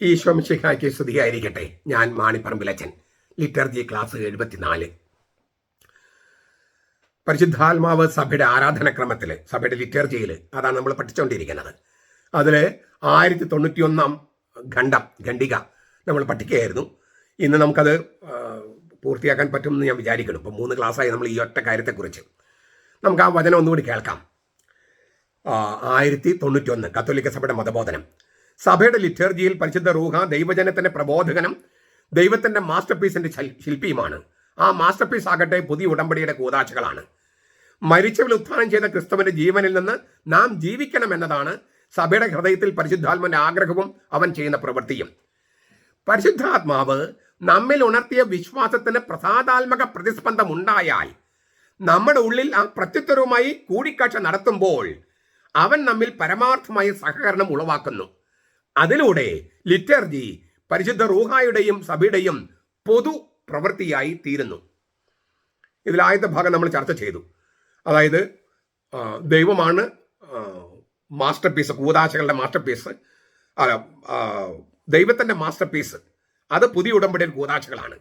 ഈശോ മിശിഹായ്ക്ക് സ്തുതിയായിരിക്കട്ടെ. ഞാൻ മാണിപ്പറമ്പിലച്ചൻ. Liturgy class 74. പരിശുദ്ധാത്മാവ് സഭയുടെ ആരാധനക്രമത്തിൽ, സഭയുടെ ലിറ്റർജിയിൽ അതാണ് നമ്മൾ പഠിച്ചുകൊണ്ടിരിക്കുന്നത്. അതിൽ 1091 ഖണ്ഡിക നമ്മൾ പഠിക്കുകയായിരുന്നു. ഇന്ന് നമുക്കത് പൂർത്തിയാക്കാൻ പറ്റുമെന്ന് ഞാൻ വിചാരിക്കണം. ഇപ്പോൾ 3 ക്ലാസ്സായി നമ്മൾ ഈ ഒറ്റ കാര്യത്തെക്കുറിച്ച്. നമുക്ക് ആ വചനം ഒന്നുകൂടി കേൾക്കാം. 1091 കത്തോലിക്ക സഭയുടെ മതബോധനം. സഭയുടെ ലിറ്റർജിയിൽ പരിശുദ്ധ റൂഹ ദൈവജനത്തിന്റെ പ്രബോധകനും ദൈവത്തിന്റെ മാസ്റ്റർ പീസിന്റെ ശില്പിയുമാണ്. ആ മാസ്റ്റർ പീസ് ആകട്ടെ പുതിയ ഉടമ്പടിയുടെ കൂതാശകളാണ്. മരിച്ചവരിൽ ഉത്ഥാനം ചെയ്ത ക്രിസ്തുവിന്റെ ജീവനിൽ നിന്ന് നാം ജീവിക്കണം എന്നതാണ് സഭയുടെ ഹൃദയത്തിൽ പരിശുദ്ധാത്മാവിന്റെ ആഗ്രഹവും അവൻ ചെയ്യുന്ന പ്രവൃത്തിയും. പരിശുദ്ധാത്മാവ് നമ്മിൽ ഉണർത്തിയ വിശ്വാസത്തിന് പ്രസാദാത്മക പ്രതിസ്പന്ദം ഉണ്ടായാൽ നമ്മുടെ ഉള്ളിൽ ആ പ്രത്യുത്തരവുമായി കൂടിക്കാഴ്ച നടത്തുമ്പോൾ അവൻ നമ്മിൽ പരമാർത്ഥമായ സഹകരണം ഉളവാക്കുന്നു. അതിലൂടെ ലിറ്റർജി പരിശുദ്ധ റൂഹായുടെയും സഭയുടെയും പൊതു പ്രവൃത്തിയായി തീരുന്നു. ഇതിൽ ആദ്യത്തെ ഭാഗം നമ്മൾ ചർച്ച ചെയ്തു. അതായത് ദൈവമാണ് മാസ്റ്റർ പീസ്, കൂതാശകളുടെ മാസ്റ്റർ പീസ്, ദൈവത്തിൻ്റെ മാസ്റ്റർ പീസ്. അത് പുതിയ ഉടമ്പടിയുടെ കൂതാശകളാണ്.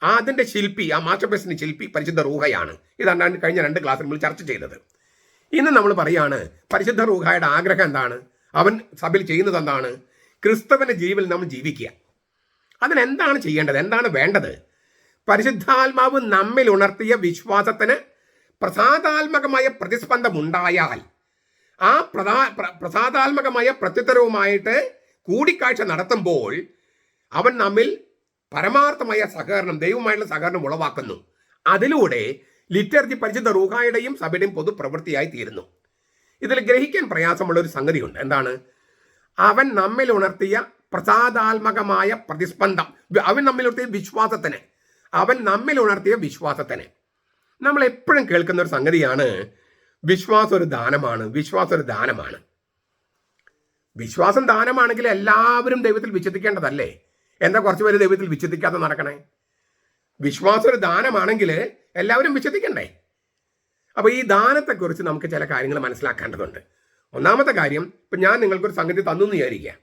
അതിൻ്റെ ശില്പി, ആ മാസ്റ്റർ പീസിൻ്റെ ശില്പി പരിശുദ്ധ റൂഹയാണ്. ഇതാണ് കഴിഞ്ഞ 2 ക്ലാസ്സിൽ നമ്മൾ ചർച്ച ചെയ്തത്. ഇന്ന് നമ്മൾ പറയാണ് പരിശുദ്ധ റൂഹായുടെ ആഗ്രഹം എന്താണ്, അവൻ സഭയിൽ ചെയ്യുന്നത് എന്താണ്? ക്രിസ്തുവിന്റെ ജീവിൽ നമ്മൾ ജീവിക്കുക. അതിനെന്താണ് ചെയ്യേണ്ടത്, എന്താണ് വേണ്ടത്? പരിശുദ്ധാത്മാവ് നമ്മിൽ ഉണർത്തിയ വിശ്വാസത്തിന് പ്രസാദാത്മകമായ പ്രതിസ്പന്ദം ഉണ്ടായാൽ ആ പ്രസാദാത്മകമായ പ്രത്യുത്തരവുമായിട്ട് കൂടിക്കാഴ്ച നടത്തുമ്പോൾ അവൻ നമ്മിൽ പരമാർത്ഥമായ സഹകരണം, ദൈവമായിട്ടുള്ള സഹകരണം ഉളവാക്കുന്നു. അതിലൂടെ ലിറ്റർജി പരിശുദ്ധ റൂഹായുടെയും സഭയുടെയും പൊതു പ്രവൃത്തിയായി തീരുന്നു. ഇതിൽ ഗ്രഹിക്കാൻ പ്രയാസമുള്ള ഒരു സംഗതിയുണ്ട്. എന്താണ്? അവൻ നമ്മിൽ ഉണർത്തിയ പ്രസാദാത്മകമായ പ്രതിസ്പന്ദം, അവൻ നമ്മിൽ ഉണർത്തിയ വിശ്വാസത്തിന്, അവൻ നമ്മിൽ ഉണർത്തിയ വിശ്വാസത്തിന്. നമ്മൾ എപ്പോഴും കേൾക്കുന്ന ഒരു സംഗതിയാണ് വിശ്വാസം ഒരു ദാനമാണ്, വിശ്വാസം ഒരു ദാനമാണ്. വിശ്വാസം ദാനമാണെങ്കിൽ എല്ലാവരും ദൈവത്തിൽ വിശ്വസിക്കേണ്ടതല്ലേ? എന്താ കുറച്ച് പേര് ദൈവത്തിൽ വിശ്വസിക്കാതെ നടക്കണേ? വിശ്വാസം ഒരു ദാനമാണെങ്കിൽ എല്ലാവരും വിശ്വസിക്കണ്ടേ? അപ്പോൾ ഈ ദാനത്തെക്കുറിച്ച് നമുക്ക് ചില കാര്യങ്ങൾ മനസ്സിലാക്കേണ്ടതുണ്ട്. ഒന്നാമത്തെ കാര്യം, ഇപ്പം ഞാൻ നിങ്ങൾക്കൊരു സംഗതി തന്നു എന്ന് വിചാരിക്കുക.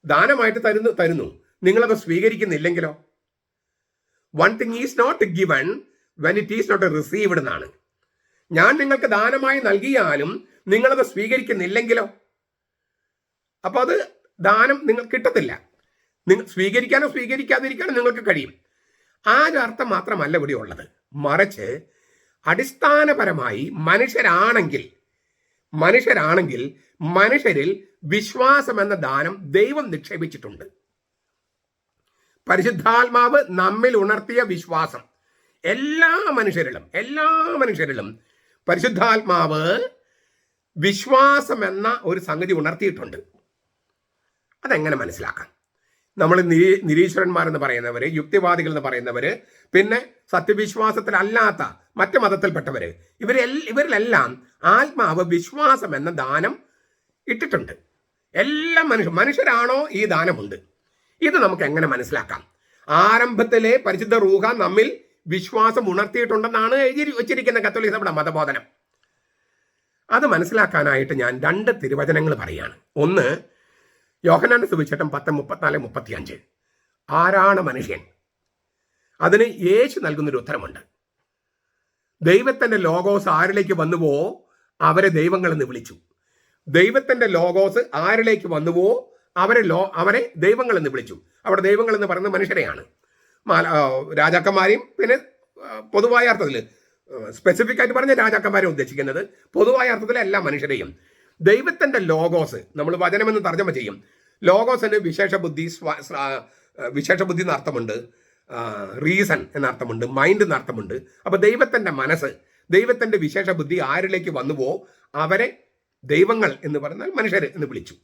ദാനമായിട്ട് തരുന്നു, നിങ്ങളത് സ്വീകരിക്കുന്നില്ലെങ്കിലോ? One thing is not given when it is not received എന്നാണ്. ഞാൻ നിങ്ങൾക്ക് ദാനമായി നൽകിയാലും നിങ്ങളത് സ്വീകരിക്കുന്നില്ലെങ്കിലോ? അപ്പോൾ അത് ദാനം നിങ്ങൾക്ക് കിട്ടത്തില്ല. നിങ്ങൾ സ്വീകരിക്കാനോ സ്വീകരിക്കാതിരിക്കാനോ നിങ്ങൾക്ക് കഴിയും. ആ ഒരു അർത്ഥം മാത്രമല്ല ഇവിടെ ഉള്ളത്. മറിച്ച് അടിസ്ഥാനപരമായി മനുഷ്യരാണെങ്കിൽ മനുഷ്യരിൽ വിശ്വാസം എന്ന ദാനം ദൈവം നിക്ഷേപിച്ചിട്ടുണ്ട്. പരിശുദ്ധാത്മാവ് നമ്മിൽ ഉണർത്തിയ വിശ്വാസം എല്ലാ മനുഷ്യരിലും പരിശുദ്ധാത്മാവ് വിശ്വാസം എന്ന ഒരു സംഗതി ഉണർത്തിയിട്ടുണ്ട്. അതെങ്ങനെ മനസ്സിലാക്കാം? നമ്മൾ നിരീശ്വരന്മാരെന്ന് പറയുന്നവർ, യുക്തിവാദികൾ എന്ന് പറയുന്നവർ, പിന്നെ സത്യവിശ്വാസത്തിലല്ലാത്ത മറ്റു മതത്തിൽപ്പെട്ടവർ, ഇവരിലെല്ലാം ആത്മാവ് വിശ്വാസം എന്ന ദാനം ഇട്ടിട്ടുണ്ട്. എല്ലാ മനുഷ്യരാണോ ഈ ദാനമുണ്ട്. ഇത് നമുക്ക് എങ്ങനെ മനസ്സിലാക്കാം? ആരംഭത്തിലെ പരിശുദ്ധ റൂഹ നമ്മിൽ വിശ്വാസം ഉണർത്തിയിട്ടുണ്ടെന്നാണ് എഴുതി വച്ചിരിക്കുന്ന കത്തോലിക്ക സഭയുടെ മതബോധനം. അത് മനസ്സിലാക്കാനായിട്ട് ഞാൻ 2 തിരുവചനങ്ങൾ പറയാണ്. ഒന്ന്, യോഹന്നാന്റെ സുവിശേഷം 10:34-35. ആരാണ് മനുഷ്യൻ? അതിന് യേശു നൽകുന്നൊരു ഉത്തരമുണ്ട്. ദൈവത്തിന്റെ ലോഗോസ് ആരിലേക്ക് വന്നുവോ അവരെ ദൈവങ്ങളെന്ന് വിളിച്ചു. ദൈവത്തിന്റെ ലോഗോസ് ആരിലേക്ക് വന്നുവോ അവരെ ദൈവങ്ങളെന്ന് വിളിച്ചു. അവിടെ ദൈവങ്ങളെന്ന് പറയുന്നത് മനുഷ്യരെയാണ്, രാജാക്കന്മാരെയും, പിന്നെ പൊതുവായ അർത്ഥത്തിൽ സ്പെസിഫിക് ആയിട്ട് പറഞ്ഞ രാജാക്കന്മാരെ ഉദ്ദേശിക്കുന്നത്, പൊതുവായ അർത്ഥത്തിൽ എല്ലാ മനുഷ്യരെയും. ദൈവത്തിന്റെ ലോഗോസ് നമ്മൾ വചനമെന്ന് തർജ്ജമ ചെയ്യും. ലോഗോസിന് വിശേഷ ബുദ്ധി എന്നർത്ഥമുണ്ട്, റീസൺ എന്നർത്ഥമുണ്ട്, മൈൻഡ് എന്നർത്ഥമുണ്ട്. അപ്പോൾ ദൈവത്തിന്റെ മനസ്സ്, ദൈവത്തിന്റെ വിശേഷ ബുദ്ധി ആരിലേക്ക് വന്നുവോ അവരെ ദൈവങ്ങൾ എന്ന് പറഞ്ഞാൽ മനുഷ്യർ എന്ന് വിളിച്ചു.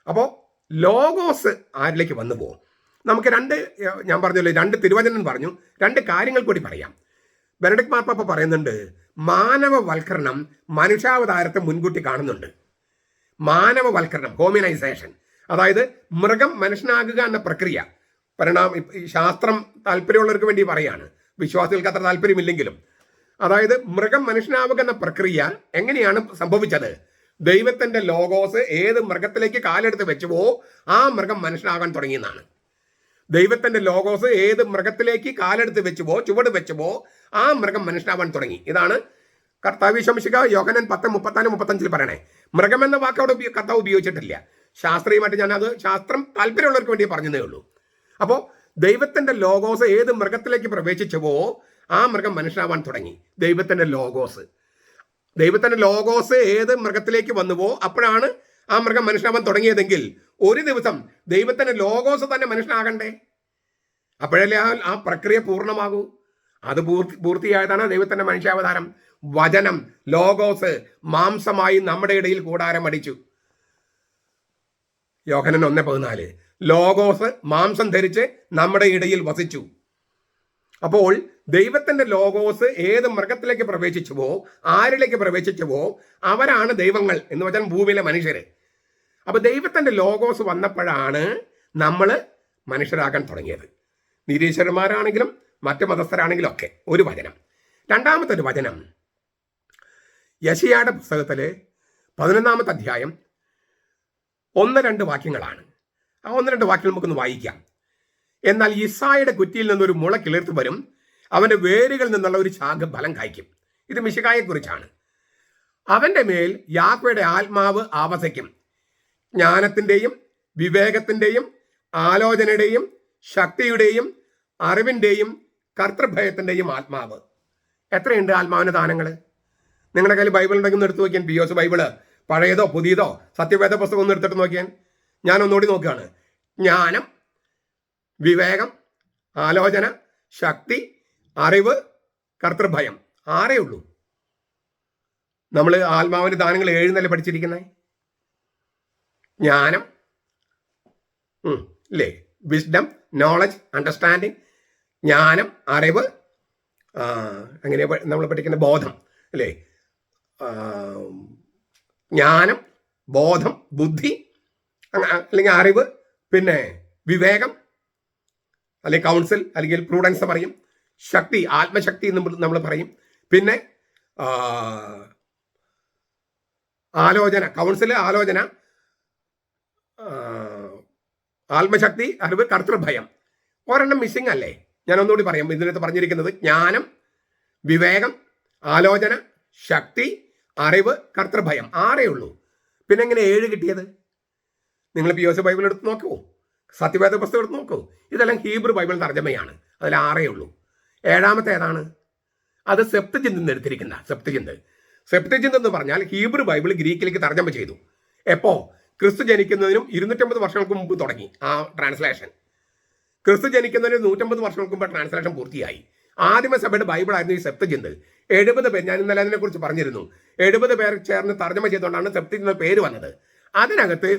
അപ്പോൾ ലോഗോസ് ആരിലേക്ക് വന്നുവോ നമുക്ക് ഞാൻ പറഞ്ഞല്ലോ 2 തിരുവചനം പറഞ്ഞു. 2 കാര്യങ്ങൾ കൂടി പറയാം. ബെനഡിക്ട് മാർപ്പാപ്പ പറയുന്നുണ്ട്, മാനവവൽക്കരണം മനുഷ്യാവതാരത്തെ മുൻകൂട്ടി കാണുന്നുണ്ട്. മാനവവൽക്കരണം, ഹോമിനൈസേഷൻ, അതായത് മൃഗം മനുഷ്യനാകുക എന്ന പ്രക്രിയ. ശാസ്ത്രം താല്പര്യമുള്ളവർക്ക് വേണ്ടി പറയാണ്, വിശ്വാസികൾക്ക് അത്ര താല്പര്യമില്ലെങ്കിലും. അതായത് മൃഗം മനുഷ്യനാവുക എന്ന പ്രക്രിയ എങ്ങനെയാണ് സംഭവിച്ചത്? ദൈവത്തിന്റെ ലോഗോസ് ഏത് മൃഗത്തിലേക്ക് കാലെടുത്ത് വെച്ചുവോ ആ മൃഗം മനുഷ്യനാകാൻ തുടങ്ങിയെന്നാണ്. ദൈവത്തിന്റെ ലോഗോസ് ഏത് മൃഗത്തിലേക്ക് കാലെടുത്ത് വെച്ചുവോ ചുവട് വെച്ചുവോ ആ മൃഗം മനുഷ്യനാവാൻ തുടങ്ങി. ഇതാണ് കർത്താവ് ശംശിക യോഹന്നാൻ 10:34-35 പറയണേ. മൃഗം എന്ന വാക്ക് അവിടെ കർത്താവ് ഉപയോഗിച്ചിട്ടില്ല. ശാസ്ത്രീയമായിട്ട് ഞാനത് ശാസ്ത്രം താല്പര്യമുള്ളവർക്ക് വേണ്ടി പറഞ്ഞതേ ഉള്ളൂ. അപ്പോൾ ദൈവത്തിന്റെ ലോഗോസ് ഏത് മൃഗത്തിലേക്ക് പ്രവേശിച്ചുവോ ആ മൃഗം മനുഷ്യനാവാൻ തുടങ്ങി. ദൈവത്തിന്റെ ലോഗോസ് ഏത് മൃഗത്തിലേക്ക് വന്നുവോ അപ്പോഴാണ് ആ മൃഗം മനുഷ്യനാവാൻ തുടങ്ങിയതെങ്കിൽ ഒരു ദിവസം ദൈവത്തിന്റെ ലോഗോസ് തന്നെ മനുഷ്യനാകണ്ടേ? അപ്പോഴല്ലേ ആ പ്രക്രിയ പൂർണ്ണമാകൂ. അത് പൂർത്തിയായതാണ് ദൈവത്തിന്റെ മനുഷ്യാവതാരം. വചനം ലോഗോസ് മാംസമായി നമ്മുടെ ഇടയിൽ കൂടാരം അടിച്ചു. യോഹന്നാൻ 1:14 ലോഗോസ് മാംസം ധരിച്ച് നമ്മുടെ ഇടയിൽ വസിച്ചു. അപ്പോൾ ദൈവത്തിന്റെ ലോഗോസ് ഏത് മൃഗത്തിലേക്ക് പ്രവേശിച്ചുവോ ആരിലേക്ക് പ്രവേശിച്ചുവോ അവരാണ് ദൈവങ്ങൾ എന്ന് വെച്ചാൽ ഭൂമിയിലെ മനുഷ്യര്. അപ്പൊ ദൈവത്തിന്റെ ലോഗോസ് വന്നപ്പോഴാണ് നമ്മൾ മനുഷ്യരാകാൻ തുടങ്ങിയത്. നിരീശ്വരന്മാരാണെങ്കിലും മറ്റു മതസ്ഥരാണെങ്കിലും ഒക്കെ. ഒരു വചനം. രണ്ടാമത്തെ ഒരു വചനം യെശയ്യായുടെ പുസ്തകത്തില് 11-ാമത്തെ അധ്യായം 1-2 വാക്യങ്ങളാണ്. ആ 1-2 വാക്യങ്ങൾ നമുക്കൊന്ന് വായിക്കാം. എന്നാൽ യിസ്സായുടെ കുറ്റിയിൽ നിന്നൊരു മുള കിളിർത്ത് വരും, അവന്റെ വേരുകളിൽ നിന്നുള്ള ഒരു ശാഖ ഫലം കായ്ക്കും. ഇത് മിശിഹായെക്കുറിച്ചാണ്. അവന്റെ മേൽ യാഹ്വയുടെ ആത്മാവ് ആവസിക്കും, ജ്ഞാനത്തിന്റെയും വിവേകത്തിന്റെയും ആലോചനയുടെയും ശക്തിയുടെയും അറിവിന്റെയും കർത്തൃഭയത്തിന്റെയും ആത്മാവ്. എത്രയുണ്ട് ആത്മാവിന്റെ ദാനങ്ങൾ? നിങ്ങളുടെ കയ്യിൽ ബൈബിൾ ഉണ്ടെങ്കിൽ എടുത്ത് നോക്കിയാൽ പിയോസ് ബൈബിള് പഴയതോ പുതിയതോ സത്യവേദ പുസ്തകം ഒന്ന് എടുത്തിട്ട് നോക്കിയാൽ ഞാൻ ഒന്നുകൂടി നോക്കുകയാണ്. ജ്ഞാനം, വിവേകം, ആലോചന, ശക്തി, അറിവ്, കർത്തൃഭയം. 6 ഉള്ളൂ. നമ്മൾ ആത്മാവിന്റെ ദാനങ്ങൾ 7 നില പഠിച്ചിരിക്കുന്നത്. ജ്ഞാനം ഇല്ലേ, വിസ്ഡം, നോളജ്, അണ്ടർസ്റ്റാൻഡിങ്, ജ്ഞാനം, അറിവ്, അങ്ങനെ നമ്മൾ പഠിക്കുന്ന ബോധം അല്ലേ, ജ്ഞാനം, ബോധം, ബുദ്ധി അല്ലെങ്കിൽ അറിവ്, പിന്നെ വിവേകം അല്ലെങ്കിൽ കൗൺസിൽ അല്ലെങ്കിൽ പ്രൂഡൻസ് പറയും, ശക്തി ആത്മശക്തി എന്ന് നമ്മൾ പറയും, പിന്നെ ആലോചന, കൗൺസിൽ, ആലോചന, ആത്മശക്തി, അറിവ്, കർത്തൃഭയം. ഒരെണ്ണം മിസ്സിംഗ് അല്ലേ? ഞാൻ ഒന്നുകൂടി പറയാം. ഇതിനകത്ത് പറഞ്ഞിരിക്കുന്നത് ജ്ഞാനം, വിവേകം, ആലോചന, ശക്തി, അറിവ്, കർത്തൃഭയം. 6 ഉള്ളൂ. പിന്നെ എങ്ങനെ 7 കിട്ടിയത്? നിങ്ങൾ പിയോസ് ബൈബിൾ എടുത്ത് നോക്കൂ, സത്യവേദ പുസ്തകം എടുത്ത് നോക്കൂ. ഇതെല്ലാം ഹീബ്രു ബൈബിൾ തർജ്ജമയാണ്. അതിൽ 6 ഉള്ളൂ. 7-ാമത്തെ ഏതാണ്? അത് സെപ്തജിന്തിൽ നിന്ന് എടുത്തിരിക്കുന്ന സെപ്തജിന്ത് എന്ന് പറഞ്ഞാൽ ഹീബ്രു ബൈബിൾ ഗ്രീക്കിലേക്ക് തർജ്ജമ ചെയ്തു. എപ്പോ? ക്രിസ്തു ജനിക്കുന്നതിനും 250 വർഷങ്ങൾക്ക് മുമ്പ് തുടങ്ങി ആ ട്രാൻസ്ലേഷൻ. ക്രിസ്തു ജനിക്കുന്നതിന് 150 വർഷങ്ങൾക്ക് മുമ്പ് ട്രാൻസ്ലേഷൻ പൂർത്തിയായി. ആദിമസഭയുടെ ബൈബിളായിരുന്നു ഈ സെപ്തജിന്ത്. 70 പേർ, ഞാൻ ഇന്നലെ അതിനെക്കുറിച്ച് പറഞ്ഞിരുന്നു, 70 പേർ ചേർന്ന് തർജ്ജമ ചെയ്തുകൊണ്ടാണ് സെപ്തജിന്ത് പേര് വന്നത്. അതിനകത്ത്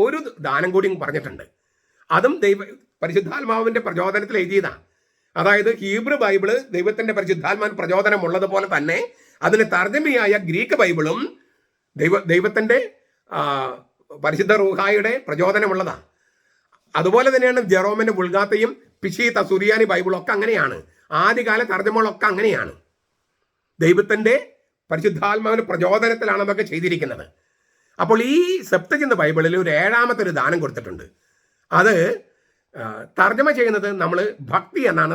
ഒരു ദാനം കൂടി പറഞ്ഞിട്ടുണ്ട്. അതും പരിശുദ്ധാത്മാവിന്റെ പ്രചോദനത്തിൽ എഴുതിയതാണ്. അതായത് ഹീബ്രു ബൈബിള് ദൈവത്തിന്റെ പരിശുദ്ധാത്മാൻ പ്രചോദനം ഉള്ളതുപോലെ തന്നെ അതിന് തർജ്ജമയായ ഗ്രീക്ക് ബൈബിളും ദൈവത്തിന്റെ പരിശുദ്ധ റൂഹായുടെ പ്രചോദനമുള്ളതാണ്. അതുപോലെ തന്നെയാണ് ജെറോമിന്റെ വുൾഗാത്തയും പിശീത്ത സുറിയാനി ബൈബിളും ഒക്കെ അങ്ങനെയാണ്. ആദ്യകാല തർജ്ജമകളൊക്കെ അങ്ങനെയാണ്. ദൈവത്തിന്റെ പരിശുദ്ധാത്മാവിന്റെ പ്രചോദനത്തിലാണ് അതൊക്കെ ചെയ്തിരിക്കുന്നത്. അപ്പോൾ ഈ സെപ്തജിന്ത് ബൈബിളിൽ ഒരു 7-ാമത്തെ ഒരു ദാനം കൊടുത്തിട്ടുണ്ട്. അത് തർജ്ജമ ചെയ്യുന്നത് നമ്മൾ ഭക്തി എന്നാണ്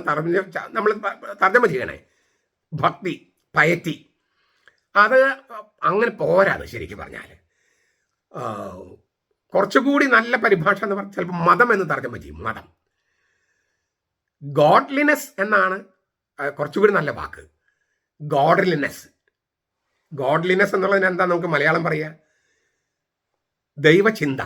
നമ്മൾ തർജ്ജമ ചെയ്യണേ. ഭക്തി, പയറ്റി. അത് അങ്ങനെ പോരാത്. ശരിക്കും പറഞ്ഞാൽ കുറച്ചുകൂടി നല്ല പരിഭാഷ എന്ന് പറഞ്ഞാൽ ചിലപ്പോൾ മതം എന്ന് തർജ്ജമ ചെയ്യും. മതം, ഗോഡ്ലിനെസ് എന്നാണ് കുറച്ചുകൂടി നല്ല വാക്ക്. ഗോഡ്ലിനെസ് എന്നുള്ളതിന് എന്താ നമുക്ക് മലയാളം പറയുക? ദൈവചിന്ത.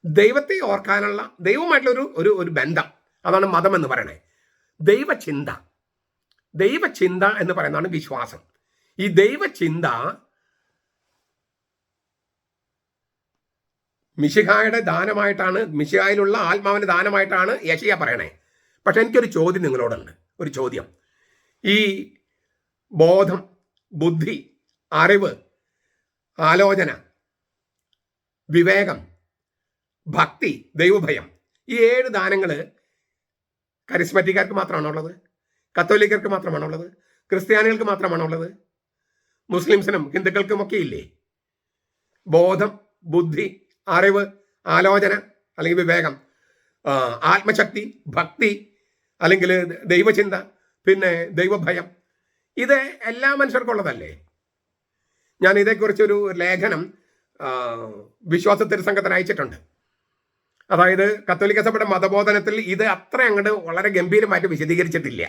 ദൈവത്തെ ഓർക്കാനുള്ള ദൈവമായിട്ടുള്ള ഒരു ബന്ധം. അതാണ് മതം എന്ന് പറയണേ. ദൈവചിന്ത എന്ന് പറയുന്നതാണ് വിശ്വാസം. ഈ ദൈവചിന്ത മിശിഹായുടെ ദാനമായിട്ടാണ്, മിശിഹായിലുള്ള ആത്മാവിന്റെ ദാനമായിട്ടാണ് യെശയ്യാ പറയണേ. പക്ഷെ എനിക്കൊരു ചോദ്യം നിങ്ങളോടുണ്ട്. ഒരു ചോദ്യം. ഈ ബോധം, ബുദ്ധി, അറിവ്, ആലോചന, വിവേകം, ഭക്തി, ദൈവഭയം, ഈ 7 ദാനങ്ങൾ കരിസ്മാറ്റിക്കാർക്ക് മാത്രമാണോ ഉള്ളത്? കത്തോലിക്കർക്ക് മാത്രമാണോ ഉള്ളത്? ക്രിസ്ത്യാനികൾക്ക് മാത്രമാണോ ഉള്ളത്? മുസ്ലിംസിനും ഹിന്ദുക്കൾക്കും ഒക്കെ ഇല്ലേ? ബോധം, ബുദ്ധി, അറിവ്, ആലോചന അല്ലെങ്കിൽ വിവേകം, ആത്മശക്തി, ഭക്തി അല്ലെങ്കിൽ ദൈവചിന്ത, പിന്നെ ദൈവഭയം, ഇത് എല്ലാ മനുഷ്യർക്കുള്ളതല്ലേ? ഞാൻ ഇതേക്കുറിച്ചൊരു ലേഖനം വിശ്വാസ തിരുസംഘത്തിന് അയച്ചിട്ടുണ്ട്. അതായത് കത്തോലിക്ക സഭയുടെ മതബോധനത്തിൽ ഇത് അത്ര അങ്ങോട്ട് വളരെ ഗംഭീരമായിട്ട് വിശദീകരിച്ചിട്ടില്ല.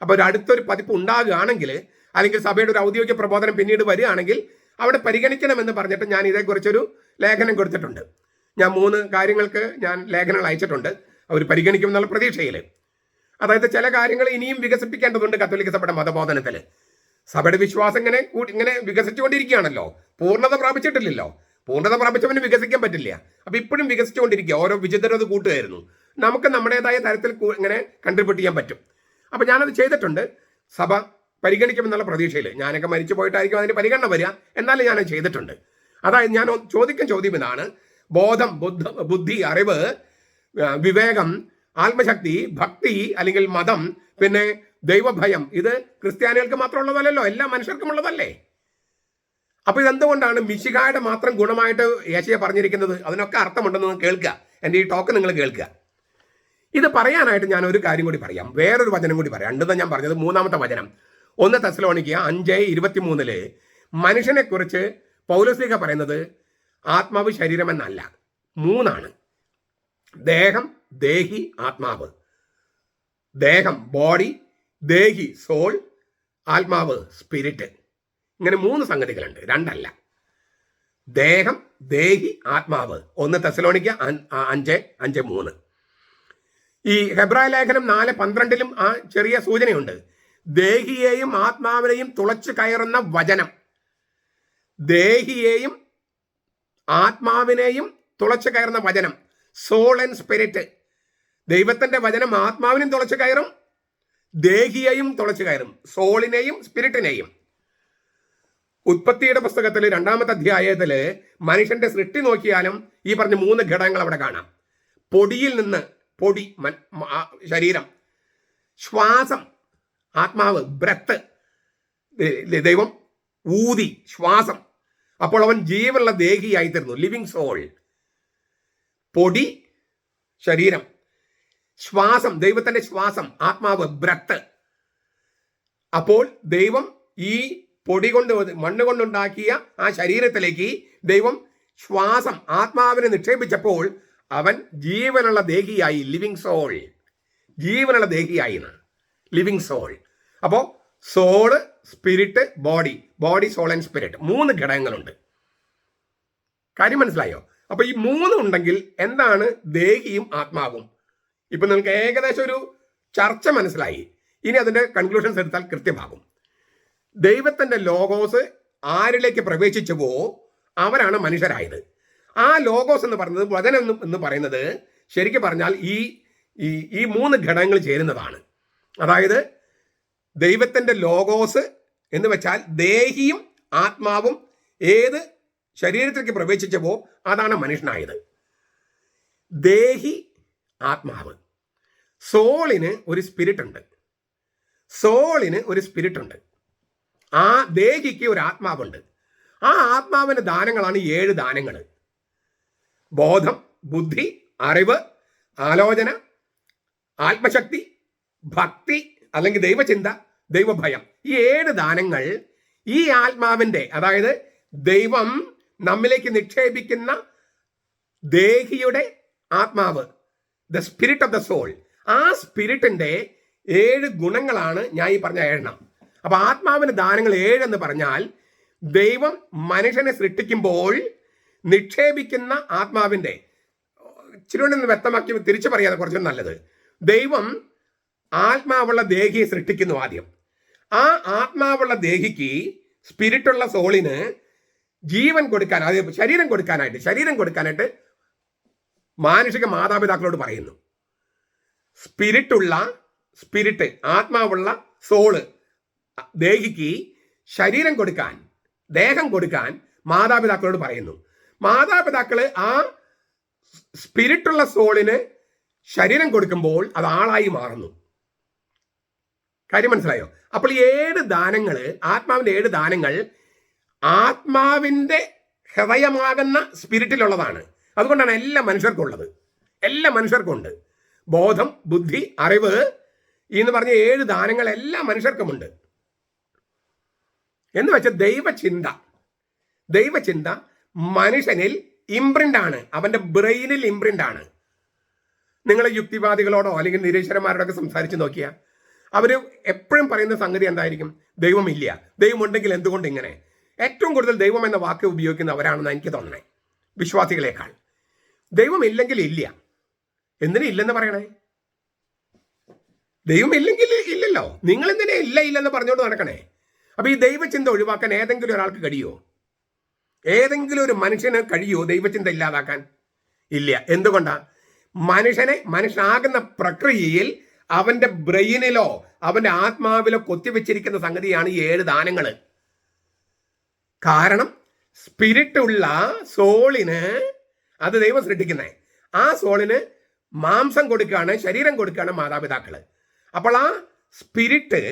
അപ്പോൾ ഒരു അടുത്തൊരു പതിപ്പ് ഉണ്ടാകുകയാണെങ്കിൽ, അല്ലെങ്കിൽ സഭയുടെ ഒരു ഔദ്യോഗിക പ്രബോധനം പിന്നീട് വരികയാണെങ്കിൽ അവിടെ പരിഗണിക്കണമെന്ന് പറഞ്ഞിട്ട് ഞാൻ ഇതേക്കുറിച്ചൊരു ലേഖനം കൊടുത്തിട്ടുണ്ട്. ഞാൻ 3 കാര്യങ്ങൾക്ക് ഞാൻ ലേഖനങ്ങൾ അയച്ചിട്ടുണ്ട്. അവർ പരിഗണിക്കുമെന്നുള്ള പ്രതീക്ഷയിൽ. അതായത് ചില കാര്യങ്ങൾ ഇനിയും വികസിപ്പിക്കേണ്ടതുണ്ട് കത്തോലിക്ക സഭയുടെ മതബോധനത്തിൽ. സഭയുടെ വിശ്വാസം ഇങ്ങനെ വികസിച്ചുകൊണ്ടിരിക്കുകയാണല്ലോ, പൂർണ്ണത പ്രാപിച്ചിട്ടില്ലല്ലോ. പൂർണ്ണത പ്രാപിച്ചവന് വികസിക്കാൻ പറ്റില്ല. അപ്പൊ ഇപ്പോഴും വികസിച്ചുകൊണ്ടിരിക്കുക. ഓരോ വിചിത്രത കൂട്ടുകയായിരുന്നു. നമുക്ക് നമ്മുടേതായ തരത്തിൽ ഇങ്ങനെ കൺട്രിബ്യൂട്ട് ചെയ്യാൻ പറ്റും. അപ്പൊ ഞാനത് ചെയ്തിട്ടുണ്ട്. സഭ പരിഗണിക്കുമെന്നുള്ള പ്രതീക്ഷയിൽ. ഞാനൊക്കെ മരിച്ചു പോയിട്ടായിരിക്കും അതിന് പരിഗണന വരിക, എന്നാലും ഞാനത് ചെയ്തിട്ടുണ്ട്. അതായത് ഞാൻ ചോദിക്കുന്ന ചോദ്യം ഇതാണ്: ബോധം, ബുദ്ധി, അറിവ്, വിവേകം, ആത്മശക്തി, ഭക്തി അല്ലെങ്കിൽ മതം, പിന്നെ ദൈവഭയം, ഇത് ക്രിസ്ത്യാനികൾക്ക് മാത്രമുള്ളതല്ലോ, എല്ലാ മനുഷ്യർക്കും ഉള്ളതല്ലേ? അപ്പൊ ഇതെന്തുകൊണ്ടാണ് മിശിഹായുടെ മാത്രം ഗുണമായിട്ട് യേശയ്യ പറഞ്ഞിരിക്കുന്നത്? അതിനൊക്കെ അർത്ഥമുണ്ടെന്ന് കേൾക്കുക. എൻ്റെ ഈ ടോക്ക് നിങ്ങൾ കേൾക്കുക. ഇത് പറയാനായിട്ട് ഞാൻ ഒരു കാര്യം കൂടി പറയാം. വേറൊരു വചനം കൂടി പറയാം. രണ്ടെന്ന് ഞാൻ പറഞ്ഞത് 3-ാമത്തെ വചനം 1 തെസ്സലോനിക്ക 5:23 മനുഷ്യനെ കുറിച്ച് പൗലോസ്ലീഹ പറയുന്നത് ആത്മാവ് ശരീരമെന്നല്ല, 3 ദേഹം, ദേഹി, ആത്മാവ്. ദേഹം ബോഡി, ദേഹി സോൾ, ആത്മാവ് സ്പിരിറ്റ്. ഇങ്ങനെ 3 സംഗതികളുണ്ട്, 2 അല്ല. ദേഹം, ദേഹി, ആത്മാവ്. 1 തെസ്സലോനിക്ക 5:3. ഈ ഹെബ്രായ ലേഖനം 4:12 ആ ചെറിയ സൂചനയുണ്ട്. ദേഹിയെയും ആത്മാവിനെയും തുളച്ചു കയറുന്ന വചനം. ദേഹിയെയും ആത്മാവിനെയും തുളച്ചു കയറുന്ന വചനം, സോൾ ആൻഡ് സ്പിരിറ്റ്. ദൈവത്തിന്റെ വചനം ആത്മാവിനെയും തുളച്ചു കയറും, ദേഹിയെയും തുളച്ചു കയറും, സോളിനെയും സ്പിരിറ്റിനെയും. ഉൽപ്പത്തിയുടെ പുസ്തകത്തിൽ 2-ാമത്തെ അധ്യായത്തില് മനുഷ്യന്റെ സൃഷ്ടി നോക്കിയാലും ഈ പറഞ്ഞ 3 ഘടകങ്ങൾ അവിടെ കാണാം. പൊടിയിൽ നിന്ന്, പൊടി ശരീരം, ശ്വാസം ആത്മാവ്, ബ്രത്ത് ദൈവം ഊതി ശ്വാസം, അപ്പോൾ അവൻ ജീവനുള്ള ദേഹിയായിത്തീർന്നു, ലിവിങ് സോൾ. പൊടി ശരീരം, ശ്വാസം ദൈവത്തിന്റെ ശ്വാസം, ആത്മാവ് ബ്രത്ത്. അപ്പോൾ ദൈവം ഈ പൊടി കൊണ്ട്, മണ്ണ് കൊണ്ടുണ്ടാക്കിയ ആ ശരീരത്തിലേക്ക് ദൈവം ശ്വാസം ആത്മാവിനെ നിക്ഷേപിച്ചപ്പോൾ അവൻ ജീവനുള്ള ദേഹിയായി, ലിവിങ് സോൾ. ജീവനുള്ള ദേഹിയായി, ലിവിങ് സോൾ. അപ്പോൾ soul, spirit, body, body soul and spirit, 3 ഘടകങ്ങളുണ്ട്. കാര്യം മനസ്സിലായോ? അപ്പൊ ഈ 3 ഉണ്ടെങ്കിൽ എന്താണ് ദേഹിയും ആത്മാവും? ഇപ്പൊ നിങ്ങൾക്ക് ഏകദേശം ഒരു ചർച്ച മനസ്സിലായി. ഇനി അതിന്റെ കൺക്ലൂഷൻസ് എടുത്താൽ കൃത്യമാകും. ദൈവത്തിന്റെ ലോഗോസ് ആരിലേക്ക് പ്രവേശിച്ചുവോ അവരാണ് മനുഷ്യരായത്. ആ ലോഗോസ് എന്ന് പറയുന്നത്, വചനം എന്ന് പറയുന്നത് ശരിക്കും പറഞ്ഞാൽ ഈ 3 ഘടകങ്ങൾ ചേരുന്നതാണ്. അതായത് ദൈവത്തിന്റെ ലോഗോസ് എന്ന് വെച്ചാൽ ദേഹിയും ആത്മാവും ഏത് ശരീരത്തിലേക്ക് പ്രവേശിച്ചപ്പോ അതാണ് മനുഷ്യനായത്. ദേഹി, ആത്മാവ്. സോളിന് ഒരു സ്പിരിറ്റ് ഉണ്ട്, സോളിന് ഒരു സ്പിരിറ്റ് ഉണ്ട്. ആ ദേഹിക്ക് ഒരു ആത്മാവുണ്ട്. ആ ആത്മാവിന്റെ ദാനങ്ങളാണ് 7 ദാനങ്ങൾ. ബോധം, ബുദ്ധി, അറിവ്, ആലോചന, ആത്മശക്തി, ഭക്തി അല്ലെങ്കിൽ ദൈവചിന്ത, ദൈവഭയം. ഈ 7 ദാനങ്ങൾ ഈ ആത്മാവിന്റെ, അതായത് ദൈവം നമ്മിലേക്ക് നിക്ഷേപിക്കുന്ന ദേഹിയുടെ ആത്മാവ്, the spirit of the soul, ആ സ്പിരിറ്റിന്റെ 7 ഗുണങ്ങളാണ് ഞാൻ ഈ പറഞ്ഞ 7. അപ്പൊ ആത്മാവിന്റെ ദാനങ്ങൾ 7 എന്ന് പറഞ്ഞാൽ ദൈവം മനുഷ്യനെ സൃഷ്ടിക്കുമ്പോൾ നിക്ഷേപിക്കുന്ന ആത്മാവിന്റെ, ഇച്ചിരി വ്യക്തമാക്കി തിരിച്ചു പറയാതെ കുറച്ചും നല്ലത്, ദൈവം ആത്മാവുള്ള ദേഹിയെ സൃഷ്ടിക്കുന്നു ആദ്യം. ആ ആത്മാവുള്ള ദേഹിക്ക്, സ്പിരിറ്റുള്ള സോളിന് ജീവൻ കൊടുക്കാൻ, അത് ശരീരം കൊടുക്കാനായിട്ട് മാനുഷിക മാതാപിതാക്കളോട് പറയുന്നു. സ്പിരിറ്റ് ആത്മാവുള്ള സോള് ദേഹിക്ക് ശരീരം കൊടുക്കാൻ, ദേഹം കൊടുക്കാൻ മാതാപിതാക്കളോട് പറയുന്നു. മാതാപിതാക്കള് ആ സ്പിരിറ്റുള്ള സോളിന് ശരീരം കൊടുക്കുമ്പോൾ അത് ആളായി മാറുന്നു. കാര്യം മനസ്സിലായോ? അപ്പോൾ ഈ 7 ദാനങ്ങൾ, ആത്മാവിന്റെ 7 ദാനങ്ങൾ ആത്മാവിൻ്റെ ഹൃദയമാകുന്ന സ്പിരിറ്റിലുള്ളതാണ്. അതുകൊണ്ടാണ് എല്ലാ മനുഷ്യർക്കും ഉള്ളത്. എല്ലാ മനുഷ്യർക്കും ഉണ്ട്. ബോധം, ബുദ്ധി, അറിവ് എന്ന് പറഞ്ഞ 7 ദാനങ്ങൾ എല്ലാ മനുഷ്യർക്കുമുണ്ട്. എന്ന് വെച്ചാൽ ദൈവചിന്ത മനുഷ്യനിൽ ഇംപ്രിന്റ് ആണ്, അവന്റെ ബ്രെയിനിൽ ഇംപ്രിന്റ് ആണ്. നിങ്ങൾ യുക്തിവാദികളോടോ അല്ലെങ്കിൽ നിരീശ്വരന്മാരോടൊക്കെ സംസാരിച്ച് നോക്കിയാൽ അവർ എപ്പോഴും പറയുന്ന സംഗതി എന്തായിരിക്കും? ദൈവമില്ല, ദൈവമുണ്ടെങ്കിൽ എന്തുകൊണ്ട് ഇങ്ങനെ. ഏറ്റവും കൂടുതൽ ദൈവം എന്ന വാക്ക് ഉപയോഗിക്കുന്നവരാണെന്ന് എനിക്ക് തോന്നണേ, വിശ്വാസികളെക്കാൾ. ദൈവമില്ലെങ്കിൽ ഇല്ല. എന്തിനാ ഇല്ലെന്ന് പറയണേ? ദൈവമില്ലെങ്കിൽ ഇല്ലല്ലോ, നിങ്ങൾ എന്തിനാ ഇല്ലെന്ന് പറഞ്ഞുകൊണ്ട് നടക്കണേ? അപ്പൊ ഈ ദൈവചിന്ത ഒഴിവാക്കാൻ ഏതെങ്കിലും ഒരാൾക്ക് കഴിയോ? ഏതെങ്കിലും ഒരു മനുഷ്യന് കഴിയോ ദൈവചിന്ത ഇല്ലാതാക്കാൻ? ഇല്ല. എന്തുകൊണ്ടാ? മനുഷ്യനാകുന്ന പ്രക്രിയയിൽ അവന്റെ ബ്രെയിനിലോ അവന്റെ ആത്മാവിലോ കൊത്തിവെച്ചിരിക്കുന്ന സംഗതിയാണ് ഈ 7 ദാനങ്ങൾ. കാരണം സ്പിരിറ്റ് ഉള്ള സോളിന് അത് ദൈവം സൃഷ്ടിക്കുന്നേ. ആ സോളിന് മാംസം കൊടുക്കുകയാണ്, ശരീരം കൊടുക്കുകയാണ് മാതാപിതാക്കള്. അപ്പോൾ ആ സ്പിരിറ്റ്,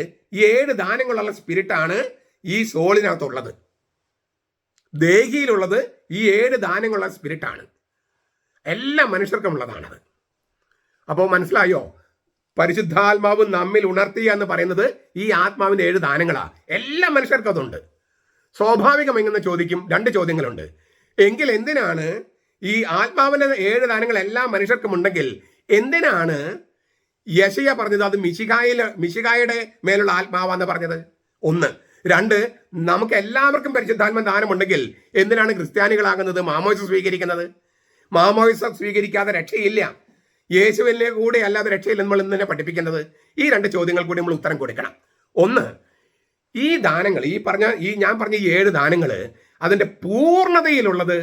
7 ദാനങ്ങളുള്ള സ്പിരിറ്റാണ് ഈ സോളിനകത്തുള്ളത്. ദേഹിയിലുള്ളത് ഈ 7 ദാനങ്ങളുള്ള സ്പിരിറ്റാണ്. എല്ലാ മനുഷ്യർക്കും ഉള്ളതാണത്. അപ്പോൾ മനസ്സിലായോ? പരിശുദ്ധാത്മാവ് നമ്മിൽ ഉണർത്തിയ എന്ന് പറയുന്നത് ഈ ആത്മാവിന്റെ 7 ദാനങ്ങളാ. എല്ലാ മനുഷ്യർക്കും അതുണ്ട്. സ്വാഭാവികമെന്ന് ചോദിക്കും. 2 ചോദ്യങ്ങളുണ്ട്. എങ്കിൽ എന്തിനാണ് ഈ ആത്മാവിന്റെ 7 ദാനങ്ങൾ എല്ലാ മനുഷ്യർക്കും ഉണ്ടെങ്കിൽ എന്തിനാണ് യെശയ്യ പറഞ്ഞത് അത് മിശിഹായുടെ മേലുള്ള ആത്മാവാന്ന് പറഞ്ഞത്? 1. 2, നമുക്ക് എല്ലാവർക്കും പരിശുദ്ധാത്മ ദാനമുണ്ടെങ്കിൽ എന്തിനാണ് ക്രിസ്ത്യാനികളാകുന്നത്, മാമോദിസ സ്വീകരിക്കുന്നത്? മാമോദിസ സ്വീകരിക്കാതെ രക്ഷയില്ല. യേശുവിനെ കൂടെ അല്ലാതെ രക്ഷയില്ല നമ്മൾ ഇന്നെ പഠിപ്പിക്കുന്നത്. ഈ 2 ചോദ്യങ്ങൾ കൂടി നമ്മൾ ഉത്തരം കൊടുക്കണം. 1, ഈ ദാനങ്ങൾ, ഞാൻ പറഞ്ഞ 7 ദാനങ്ങൾ അതിന്റെ പൂർണ്ണതയിലുള്ളത്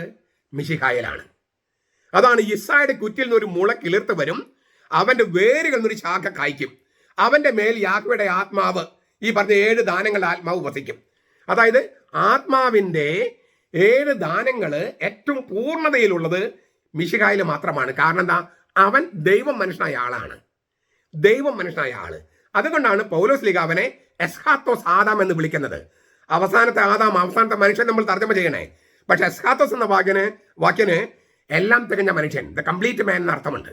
മിശിഹായിലാണ്. അതാണ് യിസ്സായുടെ കുറ്റിൽ നിന്ന് ഒരു മുള കിളിർത്ത് വരും, അവന്റെ വേരുകളിൽ നിന്നൊരു ശാഖ കായ്ക്കും, അവന്റെ മേൽ യാഹ്വയുടെ ആത്മാവ്, ഈ പറഞ്ഞ 7 ദാനങ്ങളുടെ ആത്മാവ് വസിക്കും. അതായത് ആത്മാവിന്റെ 7 ദാനങ്ങൾ ഏറ്റവും പൂർണ്ണതയിലുള്ളത് മിശിഹായിൽ മാത്രമാണ്. കാരണം എന്താ? അവൻ ദൈവം മനുഷ്യനായ ആളാണ്. ദൈവം മനുഷ്യനായ ആള്. അതുകൊണ്ടാണ് പൗലോസ് ലീഗ അവനെ എസ്ഹാത്തോസ് ആദാം എന്ന് വിളിക്കുന്നത്. അവസാനത്തെ ആദാം, അവസാനത്തെ മനുഷ്യൻ നമ്മൾ തർജ്ജമ ചെയ്യണേ. പക്ഷെ എസ്ഹാത്തോസ് എന്ന വാക്യന് എല്ലാം തികഞ്ഞ മനുഷ്യൻ, ദ കംപ്ലീറ്റ് മാൻ എന്ന അർത്ഥമുണ്ട്.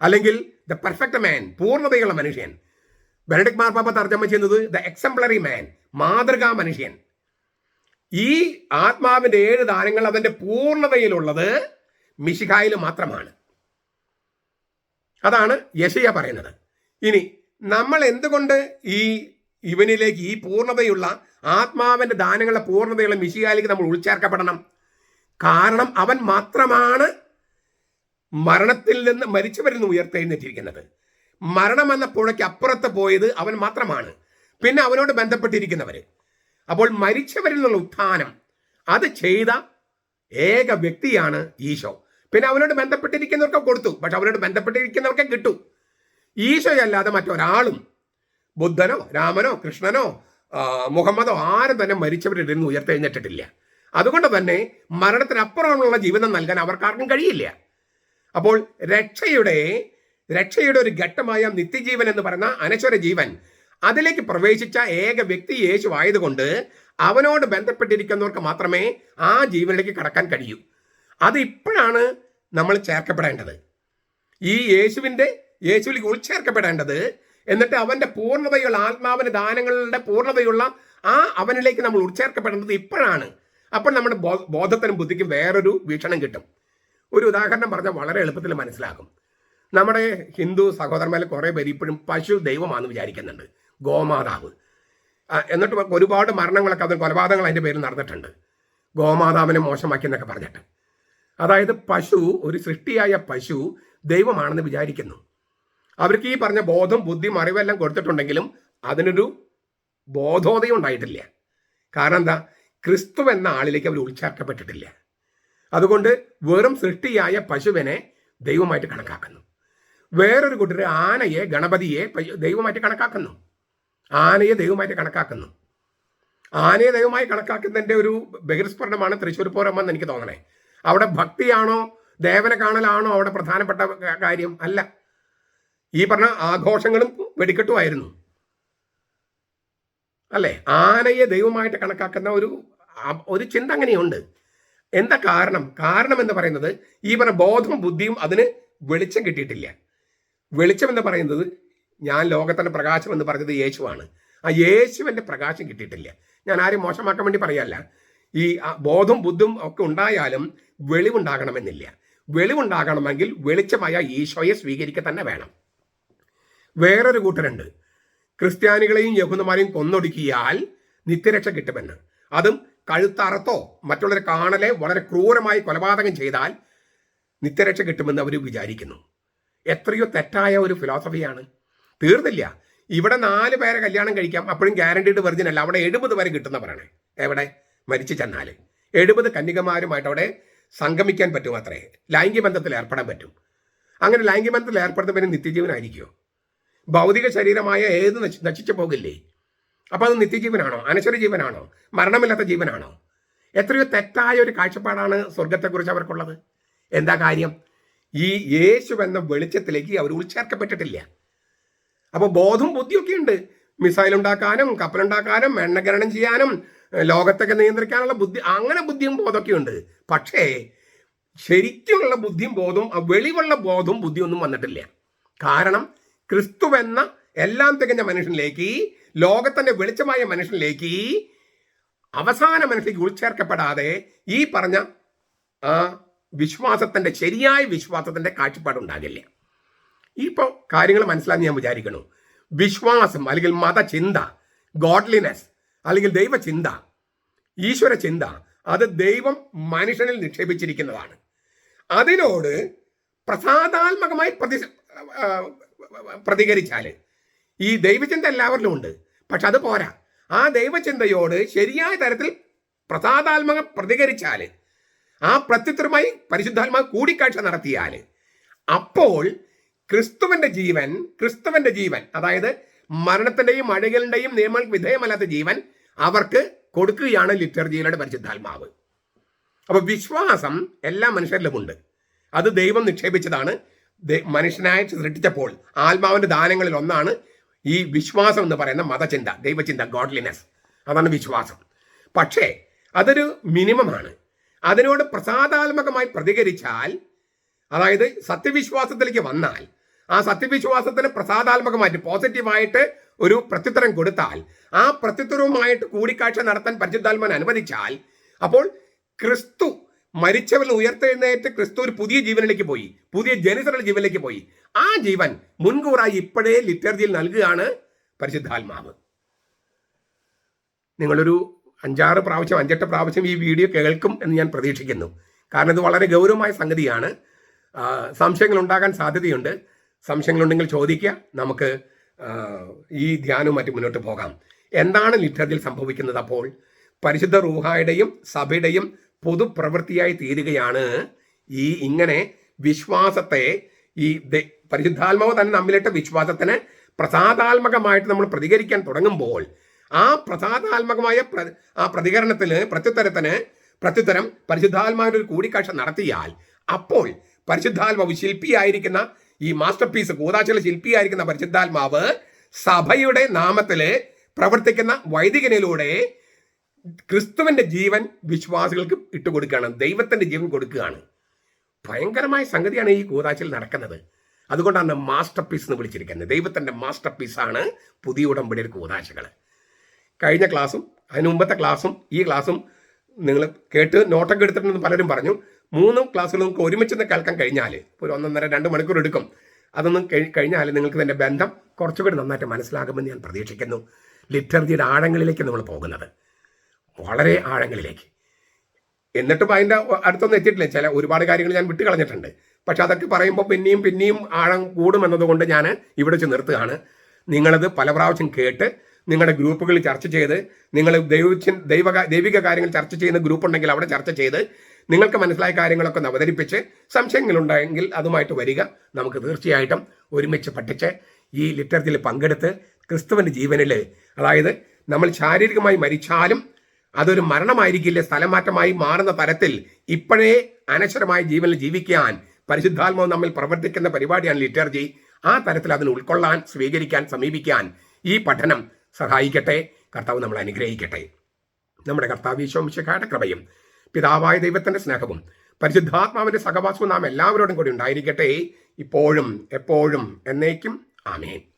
അല്ലെങ്കിൽ ദ പെർഫെക്റ്റ് മാൻ, പൂർണ്ണതയുള്ള മനുഷ്യൻ. ബെനഡിക്ട് മാർപ്പാപ്പ തർജ്ജമ ചെയ്യുന്നത് ദ എക്സംപ്ലറി മാൻ, മാതൃകാ മനുഷ്യൻ. ഈ ആത്മാവിന്റെ 7 ദാനങ്ങൾ അതിന്റെ പൂർണ്ണതയിലുള്ളത് മിശിഹായിൽ മാത്രമാണ്. അതാണ് യെശയ്യ പറയുന്നത്. ഇനി നമ്മൾ എന്തുകൊണ്ട് ഇവനിലേക്ക് ഈ പൂർണ്ണതയുള്ള ആത്മാവിന്റെ ദാനങ്ങളുടെ പൂർണ്ണതയുള്ള മിശിഹായിലേക്ക് നമ്മൾ ഉൾച്ചേർക്കപ്പെടണം? കാരണം അവൻ മാത്രമാണ് മരണത്തിൽ നിന്ന്, മരിച്ചവരിൽ നിന്ന് ഉയർത്തെഴുന്നേറ്റിരിക്കുന്നത്. മരണം എന്ന പുഴയ്ക്ക് അപ്പുറത്ത് പോയത് അവൻ മാത്രമാണ്. പിന്നെ അവനോട് ബന്ധപ്പെട്ടിരിക്കുന്നവര്. അപ്പോൾ മരിച്ചവരിൽ നിന്നുള്ള ഉത്ഥാനം അത് ചെയ്ത ഏക വ്യക്തിയാണ് ഈശോ. പിന്നെ അവനോട് ബന്ധപ്പെട്ടിരിക്കുന്നവർക്ക് കൊടുത്തു, പക്ഷെ അവനോട് ബന്ധപ്പെട്ടിരിക്കുന്നവർക്കെ കിട്ടൂ. ഈശോയല്ലാതെ മറ്റൊരാളും, ബുദ്ധനോ രാമനോ കൃഷ്ണനോ മുഹമ്മദോ ആരും തന്നെ മരിച്ചവരിൽ നിന്ന് ഉയർത്തെഴുന്നേറ്റിട്ടില്ല. അതുകൊണ്ട് തന്നെ മരണത്തിനപ്പുറമുള്ള ജീവിതം നൽകാൻ അവർക്കാർക്കും കഴിയില്ല. അപ്പോൾ രക്ഷയുടെ ഒരു ഘട്ടമായ നിത്യജീവൻ എന്ന് പറയുന്ന അനശ്വര ജീവൻ, അതിലേക്ക് പ്രവേശിച്ച ഏക വ്യക്തി യേശു ആയതുകൊണ്ട് അവനോട് ബന്ധപ്പെട്ടിരിക്കുന്നവർക്ക് മാത്രമേ ആ ജീവനിലേക്ക് കടക്കാൻ കഴിയൂ. അത് ഇപ്പോഴാണ് നമ്മൾ ചേർക്കപ്പെടേണ്ടത്. ഈ യേശുവിലേക്ക് ഉൾച്ചേർക്കപ്പെടേണ്ടത്. എന്നിട്ട് അവന്റെ പൂർണ്ണതയുള്ള ആത്മാവിന്റെ ദാനങ്ങളുടെ പൂർണ്ണതയുള്ള അവനിലേക്ക് നമ്മൾ ഉൾച്ചേർക്കപ്പെടേണ്ടത് ഇപ്പോഴാണ്. അപ്പോൾ നമ്മുടെ ബോധത്തിനും ബുദ്ധിക്കും വേറൊരു വീക്ഷണം കിട്ടും. ഒരു ഉദാഹരണം പറഞ്ഞാൽ വളരെ എളുപ്പത്തിൽ മനസ്സിലാകും. നമ്മുടെ ഹിന്ദു സഹോദരന്മാരിൽ കുറേ പേര് ഇപ്പോഴും പശു ദൈവമാണെന്ന് വിചാരിക്കുന്നുണ്ട്, ഗോമാതാവ്. എന്നിട്ട് ഒരുപാട് മരണങ്ങളൊക്കെ, അത് കൊലപാതകങ്ങൾ അതിൻ്റെ പേരിൽ നടന്നിട്ടുണ്ട്, ഗോമാതാവിനെ മോശമാക്കി എന്നൊക്കെ പറഞ്ഞിട്ട്. അതായത് പശു, ഒരു സൃഷ്ടിയായ പശു ദൈവമാണെന്ന് വിചാരിക്കുന്നു. അവർക്ക് ഈ പറഞ്ഞ ബോധം, ബുദ്ധിയും അറിവെല്ലാം കൊടുത്തിട്ടുണ്ടെങ്കിലും അതിനൊരു ബോധോദയം ഉണ്ടായിട്ടില്ല. കാരണം എന്താ? ക്രിസ്തു എന്ന ആളിലേക്ക് അവർ ഉൾച്ചേർക്കപ്പെട്ടിട്ടില്ല. അതുകൊണ്ട് വെറും സൃഷ്ടിയായ പശുവിനെ ദൈവമായിട്ട് കണക്കാക്കുന്നു. വേറൊരു കൂട്ടർ ആനയെ, ഗണപതിയെ ദൈവമായിട്ട് കണക്കാക്കുന്നു. ആനയെ ദൈവമായിട്ട് കണക്കാക്കുന്നു. ആനയെ ദൈവമായി കണക്കാക്കുന്നതിൻ്റെ ഒരു ബഹിർസ്ഫുരണമാണ് തൃശ്ശൂർ പൂരം എന്ന് എനിക്ക് തോന്നണേ. അവിടെ ഭക്തിയാണോ ദേവനെ കാണലാണോ അവിടെ പ്രധാനപ്പെട്ട കാര്യം? അല്ല. ഈ പറഞ്ഞ ആഘോഷങ്ങളും വെടിക്കെട്ടുമായിരുന്നു, അല്ലേ? ആനയെ ദൈവമായിട്ട് കണക്കാക്കുന്ന ഒരു ഒരു ചിന്ത അങ്ങനെയുണ്ട്. എന്താ കാരണം? കാരണം എന്ന് പറയുന്നത് ഈ പറഞ്ഞ ബോധവും ബുദ്ധിയും അതിന് വെളിച്ചം കിട്ടിയിട്ടില്ല. വെളിച്ചം എന്ന് പറയുന്നത്, ഞാൻ ലോകത്തിന്റെ പ്രകാശം എന്ന് പറഞ്ഞത് യേശുവാണ്. ആ യേശുവിന്റെ പ്രകാശം കിട്ടിയിട്ടില്ല. ഞാൻ ആരും മോശമാക്കാൻ വേണ്ടി പറയല്ല. ഈ ബോധവും ബുദ്ധിയും ഒക്കെ ഉണ്ടായാലും വെളിവുണ്ടാകണമെന്നില്ല. വെളിവുണ്ടാകണമെങ്കിൽ വെളിച്ചമായ ഈശോയെ സ്വീകരിക്കുക തന്നെ വേണം. വേറൊരു കൂട്ടരുണ്ട്, ക്രിസ്ത്യാനികളെയും യഹൂദന്മാരെയും കൊന്നൊടുക്കിയാൽ നിത്യരക്ഷ കിട്ടുമെന്ന്. അതും കഴുത്തറത്തോ മറ്റുള്ളവരെ കാണലെ വളരെ ക്രൂരമായി കൊലപാതകം ചെയ്താൽ നിത്യരക്ഷ കിട്ടുമെന്ന് അവർ വിചാരിക്കുന്നു. എത്രയോ തെറ്റായ ഒരു ഫിലോസഫിയാണ്. തീർന്നില്ല, ഇവിടെ 4 പേരെ കല്യാണം കഴിക്കാം, അപ്പോഴും ഗ്യാരണ്ടീഡ് വെർജിൻ അല്ല. അവിടെ 70 വരെ കിട്ടുന്ന പറയണേ. എവിടെ? മരിച്ചു ചെന്നാൽ 70 കന്യകമാരുമായിട്ട് അവിടെ സംഗമിക്കാൻ പറ്റും, അത്രേ. ലൈംഗിക ബന്ധത്തിൽ ഏർപ്പെടാൻ പറ്റും. അങ്ങനെ ലൈംഗിക ബന്ധത്തിൽ ഏർപ്പെടുന്നവന് നിത്യജീവനായിരിക്കുമോ? ഭൗതിക ശരീരമായ ഏത് നശിച്ചു പോകില്ലേ? അപ്പം അത് നിത്യജീവനാണോ? അനശ്വര ജീവനാണോ? മരണമില്ലാത്ത ജീവനാണോ? എത്രയോ തെറ്റായ ഒരു കാഴ്ചപ്പാടാണ് സ്വർഗത്തെക്കുറിച്ച് അവർക്കുള്ളത്. എന്താ കാര്യം? ഈ യേശു എന്ന വെളിച്ചത്തിലേക്ക് അവർ ഉൾച്ചേർക്കപ്പെട്ടിട്ടില്ല. അപ്പോൾ ബോധവും ബുദ്ധിയൊക്കെ ഉണ്ട്. മിസൈൽ ഉണ്ടാക്കാനും കപ്പലുണ്ടാക്കാനും എണ്ണഖനനം ചെയ്യാനും ലോകത്തൊക്കെ നിയന്ത്രിക്കാനുള്ള ബുദ്ധി, അങ്ങനെ ബുദ്ധിയും ബോധമൊക്കെ ഉണ്ട്. പക്ഷേ ശരിക്കുള്ള ബുദ്ധിയും ബോധവും, വെളിവുള്ള ബോധവും ബുദ്ധിയും ഒന്നും വന്നിട്ടില്ല. കാരണം ക്രിസ്തുവെന്ന എല്ലാം തികഞ്ഞ മനുഷ്യനിലേക്ക്, ലോകത്തിന്റെ വെളിച്ചമായ മനുഷ്യനിലേക്ക്, അവസാന മനുഷ്യനിലേക്ക് ഉൾച്ചേർക്കപ്പെടാതെ ഈ പറഞ്ഞ ആ വിശ്വാസത്തിന്റെ, ശരിയായ വിശ്വാസത്തിന്റെ കാഴ്ചപ്പാടുണ്ടാകില്ല. ഇപ്പോൾ കാര്യങ്ങൾ മനസ്സിലാക്കി ഞാൻ വിചാരിക്കണു. വിശ്വാസം അല്ലെങ്കിൽ മതചിന്ത, ഗോഡ്ലിനെസ് അല്ലെങ്കിൽ ദൈവചിന്ത, ഈശ്വര ചിന്ത, അത് ദൈവം മനുഷ്യനിൽ നിക്ഷേപിച്ചിരിക്കുന്നതാണ്. അതിനോട് പ്രസാദാത്മകമായി പ്രതികരിച്ചാൽ, ഈ ദൈവചിന്ത എല്ലാവരിലും ഉണ്ട്, പക്ഷെ അത് പോരാ. ആ ദൈവചിന്തയോട് ശരിയായ തരത്തിൽ പ്രസാദാത്മകം പ്രതികരിച്ചാൽ, ആ പ്രത്യുത്തരമായി പരിശുദ്ധാത്മാവ് കൂടിക്കാഴ്ച നടത്തിയാൽ, അപ്പോൾ ക്രിസ്തുവിന്റെ ജീവൻ, അതായത് മരണത്തിന്റെയും അഴകലിന്റെയും നിയമങ്ങൾക്ക് വിധേയമല്ലാത്ത ജീവൻ അവർക്ക് കൊടുക്കുകയാണ് ലിറ്റർജിയിലൂടെ പരിശുദ്ധാത്മാവ്. അപ്പൊ വിശ്വാസം എല്ലാ മനുഷ്യരിലുമുണ്ട്. അത് ദൈവം നിക്ഷേപിച്ചതാണ്. മനുഷ്യനായി സൃഷ്ടിച്ചപ്പോൾ ആത്മാവിന്റെ ദാനങ്ങളിൽ ഒന്നാണ് ഈ വിശ്വാസം എന്ന് പറയുന്ന മതചിന്ത, ദൈവചിന്ത, ഗോഡ്ലിനെസ്. അതാണ് വിശ്വാസം. പക്ഷേ അതൊരു മിനിമമാണ്. അതിനോട് പ്രസാദാത്മകമായി പ്രതികരിച്ചാൽ, അതായത് സത്യവിശ്വാസത്തിലേക്ക് വന്നാൽ, ആ സത്യവിശ്വാസത്തിന് പ്രസാദാത്മകമായിട്ട് പോസിറ്റീവായിട്ട് ഒരു പ്രത്യുത്തരം കൊടുത്താൽ, ആ പ്രത്യുത്തരവുമായിട്ട് കൂടിക്കാഴ്ച നടത്താൻ പരിശുദ്ധാത്മാവിനെ അനുവദിച്ചാൽ, അപ്പോൾ ക്രിസ്തു മരിച്ചവരിൽ ഉയർത്തെഴുന്നേറ്റ് ക്രിസ്തു ഒരു പുതിയ ജീവനിലേക്ക് പോയി, പുതിയ ജനിതകളുടെ ജീവനിലേക്ക് പോയി. ആ ജീവൻ മുൻകൂറായി ഇപ്പോഴേ ലിറ്റർജിയിൽ നൽകുകയാണ് പരിശുദ്ധാത്മാവ്. നിങ്ങളൊരു 5-6 പ്രാവശ്യം 5-8 പ്രാവശ്യം ഈ വീഡിയോ കേൾക്കും എന്ന് ഞാൻ പ്രതീക്ഷിക്കുന്നു. കാരണം ഇത് വളരെ ഗൗരവമായ സംഗതിയാണ്. സംശയങ്ങൾ ഉണ്ടാകാൻ സാധ്യതയുണ്ട്. സംശയങ്ങളുണ്ടെങ്കിൽ ചോദിക്കുക. നമുക്ക് ഈ ധ്യാനവും മറ്റും മുന്നോട്ട് പോകാം. എന്താണ് ലിറ്റർജിയിൽ സംഭവിക്കുന്നത്? അപ്പോൾ പരിശുദ്ധ റൂഹായുടെയും സഭയുടെയും പൊതുപ്രവൃത്തിയായി തീരുകയാണ് ഈ ഇങ്ങനെ വിശ്വാസത്തെ, ഈ പരിശുദ്ധാത്മാവ് തന്നെ നമ്മളിട്ട വിശ്വാസത്തിന് പ്രസാദാത്മകമായിട്ട് നമ്മൾ പ്രതികരിക്കാൻ തുടങ്ങുമ്പോൾ, ആ പ്രസാദാത്മകമായ ആ പ്രത്യുത്തരം പരിശുദ്ധാത്മാവിന്റെ ഒരു കൂടിക്കാഴ്ച നടത്തിയാൽ, അപ്പോൾ പരിശുദ്ധാത്മാവ് ശില്പിയായിരിക്കുന്ന ഈ മാസ്റ്റർ പീസ്, കൂദാശയിലെ ശില്പിയായിരിക്കുന്ന പരിശുദ്ധാത്മാവ് സഭയുടെ നാമത്തില് പ്രവർത്തിക്കുന്ന വൈദികനിലൂടെ ക്രിസ്തുവിന്റെ ജീവൻ വിശ്വാസികൾക്ക് ഇട്ടുകൊടുക്കുകയാണ്, ദൈവത്തിന്റെ ജീവൻ കൊടുക്കുകയാണ്. ഭയങ്കരമായ സംഗതിയാണ് ഈ കൂദാശയിൽ നടക്കുന്നത്. അതുകൊണ്ടാണ് മാസ്റ്റർ പീസ് എന്ന് വിളിച്ചിരിക്കുന്നത്. ദൈവത്തിന്റെ മാസ്റ്റർ പീസാണ് പുതിയ ഉടമ്പടിയുടെ കൂദാശകൾ. കഴിഞ്ഞ ക്ലാസ്സും അതിന് മുമ്പത്തെ ക്ലാസ്സും ഈ ക്ലാസ്സും നിങ്ങൾ കേട്ട് നോട്ടൊക്കെ എടുത്തിട്ടുണ്ടെന്ന് പലരും പറഞ്ഞു. 3 ക്ലാസ്സുകൾ നിങ്ങൾക്ക് ഒരുമിച്ച് കേൾക്കാൻ കഴിഞ്ഞാൽ ഒരു 1.5-2 മണിക്കൂർ എടുക്കും. അതൊന്നും കഴിഞ്ഞാൽ നിങ്ങൾക്ക് ഇതിൻ്റെ ബന്ധം കുറച്ചുകൂടി നന്നായിട്ട് മനസ്സിലാകുമെന്ന് ഞാൻ പ്രതീക്ഷിക്കുന്നു. ലിറ്റർജിയുടെ ആഴങ്ങളിലേക്ക് നമ്മൾ പോകുന്നത്, വളരെ ആഴങ്ങളിലേക്ക്. എന്നിട്ടും അതിൻ്റെ അടുത്തൊന്നും എത്തിയിട്ടില്ല. ഒരുപാട് കാര്യങ്ങൾ ഞാൻ വിട്ടുകളഞ്ഞിട്ടുണ്ട്. പക്ഷെ അതൊക്കെ പറയുമ്പോൾ പിന്നെയും ആഴം കൂടുമെന്നതുകൊണ്ട് ഞാൻ ഇവിടെ വെച്ച് നിർത്തുകയാണ്. നിങ്ങളത് പല പ്രാവശ്യം കേട്ട് നിങ്ങളുടെ ഗ്രൂപ്പുകളിൽ ചർച്ച ചെയ്ത്, നിങ്ങൾ ദൈവിക കാര്യങ്ങൾ ചർച്ച ചെയ്യുന്ന ഗ്രൂപ്പ് ഉണ്ടെങ്കിൽ അവിടെ ചർച്ച ചെയ്ത് നിങ്ങൾക്ക് മനസ്സിലായ കാര്യങ്ങളൊക്കെ ഒന്ന് അവതരിപ്പിച്ച്, സംശയങ്ങളുണ്ടെങ്കിൽ അതുമായിട്ട് വരിക. നമുക്ക് തീർച്ചയായിട്ടും ഒരുമിച്ച് പഠിച്ച് ഈ ലിറ്റർജിയിൽ പങ്കെടുത്ത് ക്രിസ്തുവിൻ്റെ ജീവനിൽ, അതായത് നമ്മൾ ശാരീരികമായി മരിച്ചാലും അതൊരു മരണമായിരിക്കില്ല, സ്ഥലമാറ്റമായി മാറുന്ന തരത്തിൽ ഇപ്പോഴേ അനശ്വരമായ ജീവനിൽ ജീവിക്കാൻ പരിശുദ്ധാത്മാവ് നമ്മിൽ പ്രവർത്തിക്കുന്ന പരിപാടിയാണ് ലിറ്റർജി. ആ തരത്തിൽ അതിന് ഉൾക്കൊള്ളാൻ, സ്വീകരിക്കാൻ, സമീപിക്കാൻ ഈ പഠനം സഹായിക്കട്ടെ. കർത്താവ് നമ്മളെ അനുഗ്രഹിക്കട്ടെ. നമ്മുടെ കർത്താവ് ഈശോ മിശിഹായുടെ കൃപയും പിതാവായ ദൈവത്തിന്റെ സ്നേഹവും പരിശുദ്ധാത്മാവിന്റെ സഹവാസവും നാം എല്ലാവരോടും കൂടി ഉണ്ടായിരിക്കട്ടെ, ഇപ്പോഴും എപ്പോഴും എന്നേക്കും. ആമേൻ.